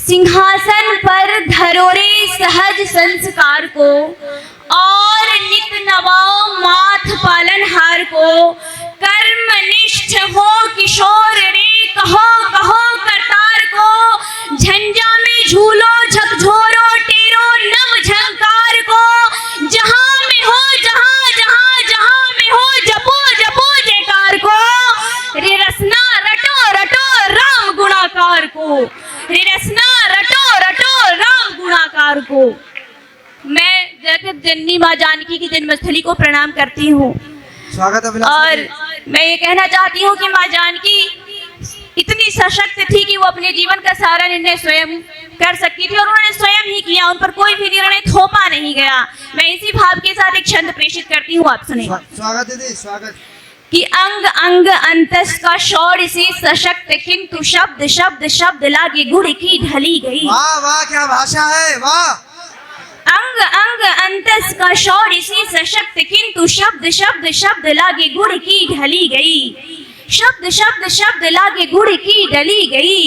सिंहासन पर धरो रे सहज संस्कार को, और नित नवाओ माथ पालनहार को। कर्मनिष्ठ हो किशोर रे कहो कहो करतार को, झंझा में झूलो झकझोरो टेरो नव झंकार को। जहां में हो जहां जहां जहां में हो जपो जपो जयकार को। रे रसना रटो रटो राम गुणाकार को, रे रसना रटो रटो राम गुणाकार को। मैं जगत जननी माँ जानकी की जन्मस्थली को प्रणाम करती हूँ। स्वागत है। और मैं ये कहना चाहती हूँ कि माँ जानकी इतनी सशक्त थी कि वो अपने जीवन का सारा निर्णय स्वयं कर सकती थी, और उन्होंने स्वयं ही किया, उन पर कोई भी निर्णय थोपा नहीं गया। मैं इसी भाव के साथ एक छंद प्रेषित करती हूँ, आप सुने। स्वागत दीदी, स्वागत। कि अंग अंग अंतस का शौर्य से सशक्त, किंतु शब्द शब्द शब्द लागे गुड़ की ढली गई। वाह वाह, क्या भाषा है, वाह। अंग अंग अंतस का शौर्य से सशक्त, किंतु शब्द शब्द शब्द लागे गुड़ की ढली गई। शब्द शब्द शब्द लागे गुड़ की डली गई।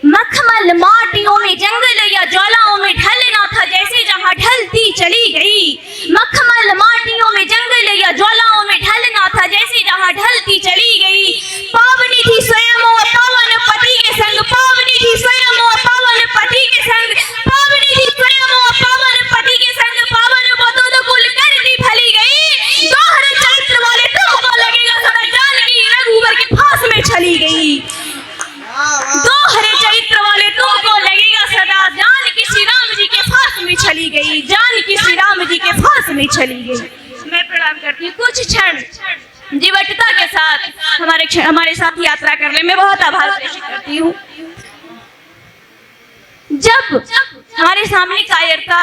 मखमल माटियों में जंगल या ज्वालाओं में ढलना था जैसे जहां ढलती चली गई। मखमल माटियों में जंगल या ज्वालाओं में ढलना था जैसे जहां ढलती चली गई। पावनी थी स्वयं और पावन पति के संग, पावनी थी स्वयं और पावन पति के संग, पावनी थी स्वयं और पावन पति के संग, पावन बतौर कुल कर दी भली गई। दोहरे चरित्र वाले तुमको लगेगा सदा जानकी रघुवर के फांस में चली गई। दोहरे चरित्र वाले तुमको लगेगा सदा जानकी श्री राम जी के फांस में चली गई, जानकी श्री राम जी के फांस में चली गई। मैं प्रणाम करती हूँ। कुछ क्षण जीवटता के साथ हमारे साथ यात्रा कर ले। मैं बहुत आभार प्रेषित करती हूँ। जब हमारे सामने कायरता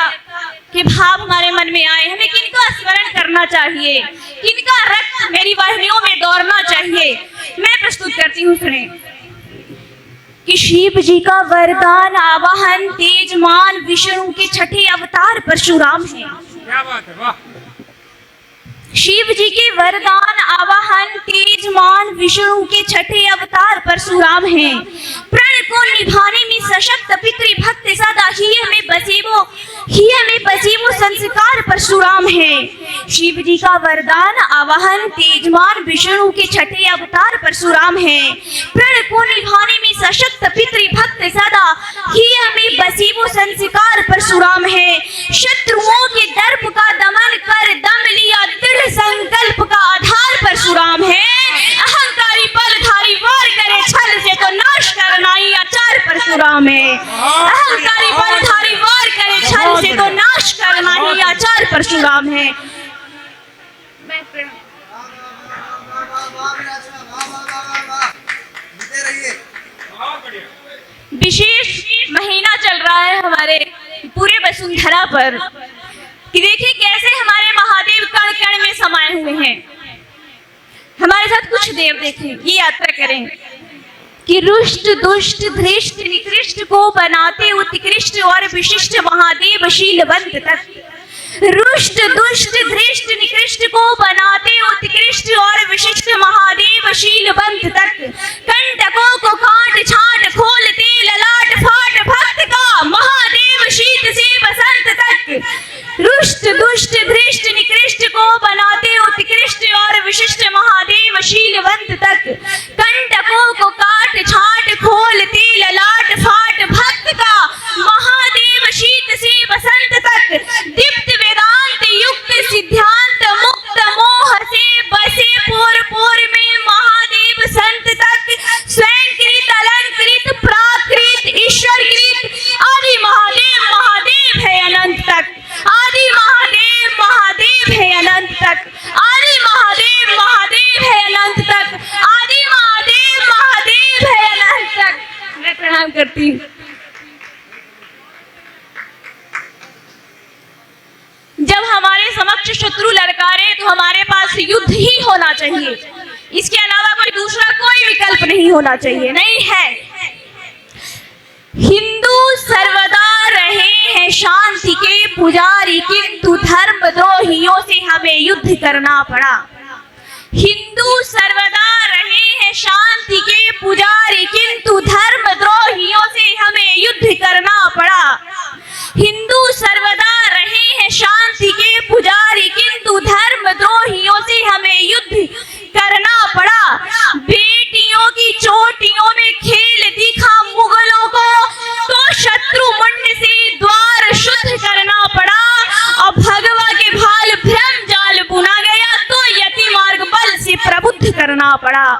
के भाव हमारे मन में आए, हमें किनका स्मरण करना चाहिए, किनका रक्त मेरी वाहिनियों में दौड़ना चाहिए, मैं प्रस्तुत करती हूँ। सुने कि शिव जी का वरदान आवाहन तेजमान विष्णु के छठे अवतार परशुराम है। क्या बात है, वाह। शिव जी के वरदान आवाहन तेजमान विष्णु के छठे अवतार परशुराम हैं। प्रण को निभाने में सशक्त पितृभक्त सदा हिय में बसीबो संस्कार परशुराम है। शिव जी का वरदान आवाहन तेजमान विष्णु के छठे अवतार परशुराम है। प्रण को निभाने में सशक्त पितृभक्त सदा हिय में बसीबो संस्कार परशुराम है। शत्रुओं के दर्प का दमन कर दम लिया दृढ़ संकल्प का आधार परशुराम है। अहंकारी बलधारी वार करे छल से तो नाश करना ही आचार परशुराम है। अहंकारी बलधारी वार करे छल से तो नाश करना ही आचार परशुराम है। विशेष महीना चल रहा है हमारे पूरे वसुंधरा पर कि देखिए कैसे हमारे महादेव कण कण में समाये हुए हैं। हमारे साथ कुछ देर देखें, ये यात्रा करें कि रुष्ट दुष्ट धृष्ट निकृष्ट को बनाते उत्कृष्ट और विशिष्ट महादेव शीलवंत तक। रुष्ट दुष्ट धृष्ट निकृष्ट को बनाते उत्कृष्ट और विशिष्ट महादेव शीलवंत तक। कंटकों को काट छाट खोलते ललाट फाट भक्त का महादेव शीत से बसंत तक। रुष्ट दुष्ट धृष्ट निकृष्ट को बनाते उत्कृष्ट और विशिष्ट महादेव शीलवंत तक। कंटकों को काट छाट खोलते ललाट फाट भक्त का महादेव शीत से बसंत तक। दीप्त वेदांत युक्त सिद्धांत मुक्त मोह से बसे पोर पोर में महादेव संत तक। स्वयंकृत अलंकृत प्राकृत ईश्वरकृत आदि महादेव महादेव है अनंत तक। आदि महादेव महादेव है अनंत तक। आदि महादेव महादेव है अनंत तक। आदि महादेव महादेव है अनंत तक। मैं प्रणाम करती हूँ। जब हमारे समक्ष शत्रु ललकारे तो हमारे पास युद्ध ही होना चाहिए, इसके अलावा कोई दूसरा कोई विकल्प नहीं होना चाहिए, नहीं है। हिंदू सर्वदा रहे हैं शांति के पुजारी, किंतु धर्मद्रोहियों से हमें युद्ध करना पड़ा। हिंदू सर्वदा रहे हैं शांति के पुजारी, किंतु धर्मद्रोहियों से हमें युद्ध करना पड़ा,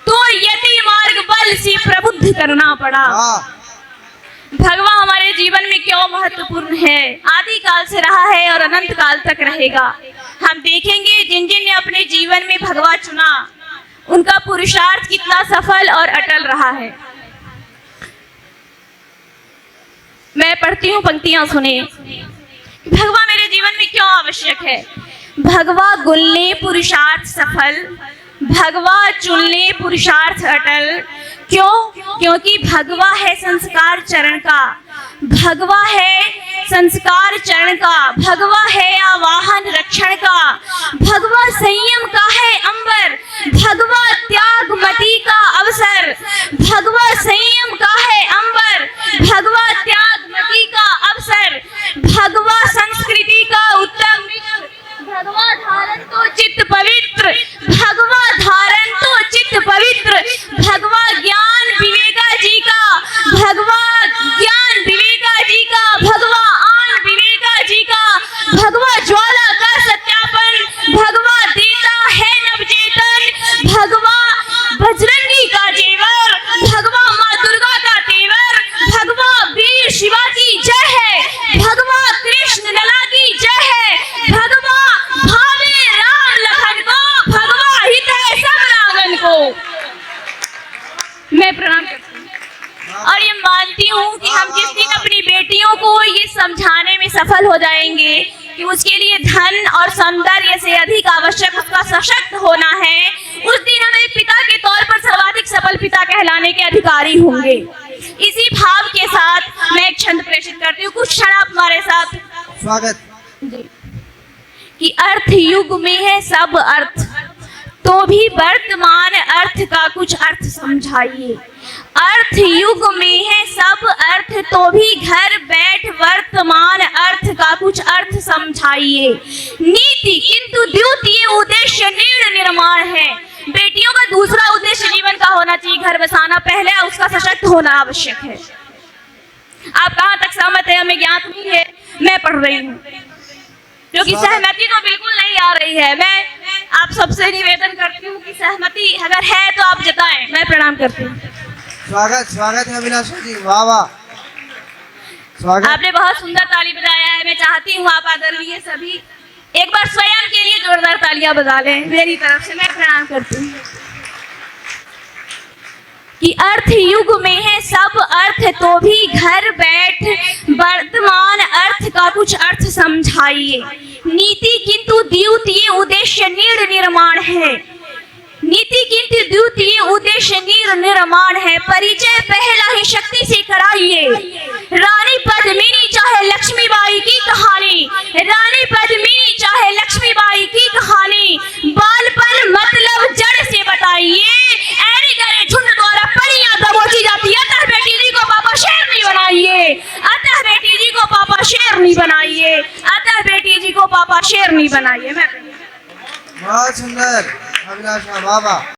तो यति मार्ग बल से प्रबुद्ध करना पड़ा। वाह भगवा हमारे जीवन में क्यों महत्वपूर्ण है, आदि काल से रहा है और अनंत काल तक रहेगा। हम देखेंगे जिन जिन ने अपने जीवन में भगवा चुना उनका पुरुषार्थ कितना सफल और अटल रहा है। मैं पढ़ती हूँ पंक्तियां, सुने। भगवा मेरे जीवन में क्यों आवश्यक है। भगवा गुलने पुरुषार्थ सफल, भगवा चुनने पुरुषार्थ अटल। क्यों? क्योंकि भगवा है संस्कार चरण का, भगवा है संस्कार चरण का, भगवा है आवाहन रक्षण का, भगवा संयम का है अंबर, भगवा त्यागमति का अवसर, भगवा संयम का है अंबर, भगवा त्यागमति का अवसर, भगवा संस्कृति का उत्तम मित्र, भगवा धारण तो चित्त पवित्र, भगवा धारण तो चित्त पवित्र, भगवा ज्ञान विवेका जी का, भगवा ज्ञान विवेका जी का, भगवा आन विवेका जी का, भगवा ज्वाला का सत्यापन, भगवा देता है नवचेतन, भगवा बजरंगी का जेवर, भगवा माँ दुर्गा का तेवर, भगवा वीर शिवा की जय है, भगवा कृष्ण लला की जय है, भगवा भावे राम लखन को, भगवा हित है सब रावण को। मैं प्रणाम करती हूँ और ये मानती हूँ कि हम जिस दिन अपनी बेटियों को ये समझाने में सफल हो जाएंगे कि उसके लिए धन और सौंदर्य से अधिक आवश्यक उसका सशक्त होना है, उस दिन हम एक पिता के तौर पर सर्वाधिक सफल पिता कहलाने के अधिकारी होंगे। इसी भाव के साथ मैं एक छंद प्रेषित करती हूँ, कुछ क्षण आप हमारे साथ। स्वागत कि अर्थ युग में है सब अर्थ, तो भी वर्तमान अर्थ का कुछ अर्थ समझाइए। अर्थ युग में है सब अर्थ, तो भी घर बैठ वर्तमान अर्थ का कुछ अर्थ समझाइए। नीति किंतु द्वितीय उद्देश्य निर्णय निर्माण है। बेटियों का दूसरा उद्देश्य जीवन का होना चाहिए घर बसाना, पहले उसका सशक्त होना आवश्यक है। आप कहाँ तक सहमत है हमें ज्ञात नहीं है। मैं पढ़ रही हूँ क्योंकि सहमति तो बिल्कुल नहीं आ रही है। मैं आप सबसे निवेदन करती हूँ कि सहमति अगर है तो आप जताएं। मैं प्रणाम करती हूँ। स्वागत है अभिलाषा जी, वाह वाह, स्वागत। आपने बहुत सुंदर ताली बजाया है। मैं चाहती हूँ आप आदरणीय सभी एक बार स्वयं के लिए जोरदार तालियां बजा लें मेरी तरफ से। मैं प्रणाम करती हूँ कि अर्थ युग में है सब अर्थ, तो भी घर बैठ वर्तमान अर्थ का कुछ अर्थ समझाइए। नीति किंतु द्वितीय उद्देश्य निर्माण है। नीति किंतु द्वितीय उद्देश्य निर्माण है। परिचय पहला ही शक्ति से कराइए। रानी पद्मिनी चाहे लक्ष्मीबाई की कहानी, रानी पद्मिनी चाहे लक्ष्मीबाई की कहानी, बालपन मतलब जड़ से बताइए। ऐरे गरे झुंड द्वारा परियां दबोची जाती है, अतः बेटी जी को पापा शेर नहीं बनाइए, अतः बेटी जी को पापा शेर नहीं बनाइए, अतः बेटी जी को पापा शेर नहीं बनाइए। मैं बहुत सुंदर अभिलाषा, वाह वाह।